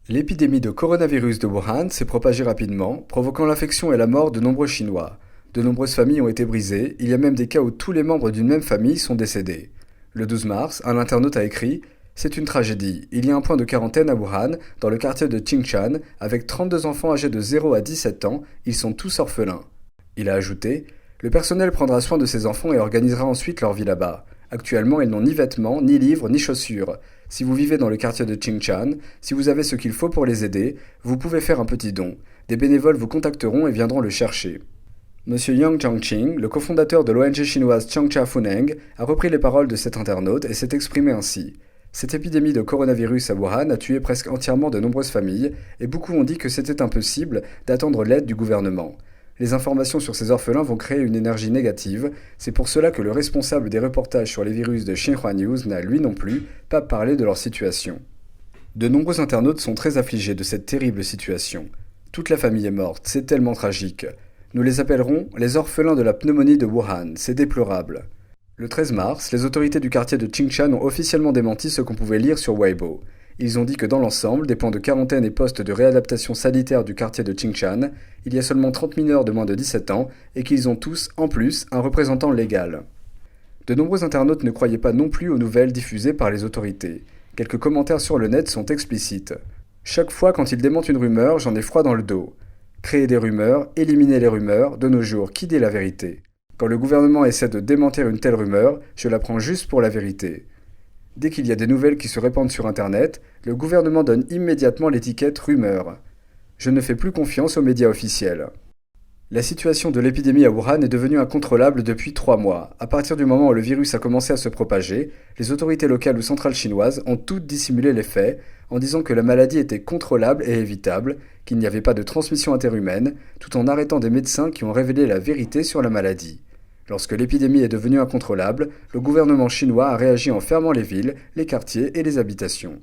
L'épidémie de coronavirus de Wuhan s'est propagée rapidement, provoquant l'infection et la mort de nombreux Chinois. De nombreuses familles ont été brisées, il y a même des cas où tous les membres d'une même famille sont décédés. Le 12 mars, un internaute a écrit: C'est une tragédie. Il y a un point de quarantaine à Wuhan, dans le quartier de Qingshan, avec 32 enfants âgés de 0 à 17 ans, ils sont tous orphelins. Il a ajouté: Le personnel prendra soin de ces enfants et organisera ensuite leur vie là-bas. Actuellement, ils n'ont ni vêtements, ni livres, ni chaussures. Si vous vivez dans le quartier de Qingshan, si vous avez ce qu'il faut pour les aider, vous pouvez faire un petit don. Des bénévoles vous contacteront et viendront le chercher. Monsieur Yang Changqing, le cofondateur de l'ONG chinoise Changcha Funeng, a repris les paroles de cet internaute et s'est exprimé ainsi. Cette épidémie de coronavirus à Wuhan a tué presque entièrement de nombreuses familles, et beaucoup ont dit que c'était impossible d'attendre l'aide du gouvernement. Les informations sur ces orphelins vont créer une énergie négative, c'est pour cela que le responsable des reportages sur les virus de Xinhua News n'a lui non plus pas parlé de leur situation. De nombreux internautes sont très affligés de cette terrible situation. Toute la famille est morte, c'est tellement tragique. Nous les appellerons les orphelins de la pneumonie de Wuhan, c'est déplorable. Le 13 mars, les autorités du quartier de Qingshan ont officiellement démenti ce qu'on pouvait lire sur Weibo. Ils ont dit que dans l'ensemble, des points de quarantaine et postes de réadaptation sanitaire du quartier de Qingshan, il y a seulement 30 mineurs de moins de 17 ans et qu'ils ont tous, en plus, un représentant légal. De nombreux internautes ne croyaient pas non plus aux nouvelles diffusées par les autorités. Quelques commentaires sur le net sont explicites. Chaque fois quand ils démentent une rumeur, j'en ai froid dans le dos. Créer des rumeurs, éliminer les rumeurs, de nos jours, qui dit la vérité? Quand le gouvernement essaie de démentir une telle rumeur, je la prends juste pour la vérité. Dès qu'il y a des nouvelles qui se répandent sur Internet, le gouvernement donne immédiatement l'étiquette rumeur. Je ne fais plus confiance aux médias officiels. La situation de l'épidémie à Wuhan est devenue incontrôlable depuis 3 mois. À partir du moment où le virus a commencé à se propager, les autorités locales ou centrales chinoises ont toutes dissimulé les faits en disant que la maladie était contrôlable et évitable, qu'il n'y avait pas de transmission interhumaine, tout en arrêtant des médecins qui ont révélé la vérité sur la maladie. Lorsque l'épidémie est devenue incontrôlable, le gouvernement chinois a réagi en fermant les villes, les quartiers et les habitations.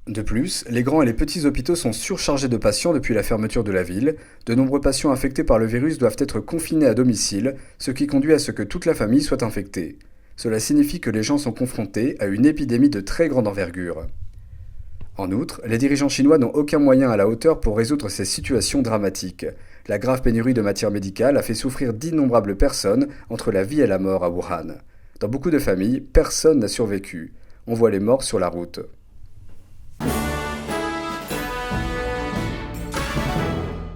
De plus, les grands et les petits hôpitaux sont surchargés de patients depuis la fermeture de la ville. De nombreux patients infectés par le virus doivent être confinés à domicile, ce qui conduit à ce que toute la famille soit infectée. Cela signifie que les gens sont confrontés à une épidémie de très grande envergure. En outre, les dirigeants chinois n'ont aucun moyen à la hauteur pour résoudre ces situations dramatiques. La grave pénurie de matières médicales a fait souffrir d'innombrables personnes entre la vie et la mort à Wuhan. Dans beaucoup de familles, personne n'a survécu. On voit les morts sur la route.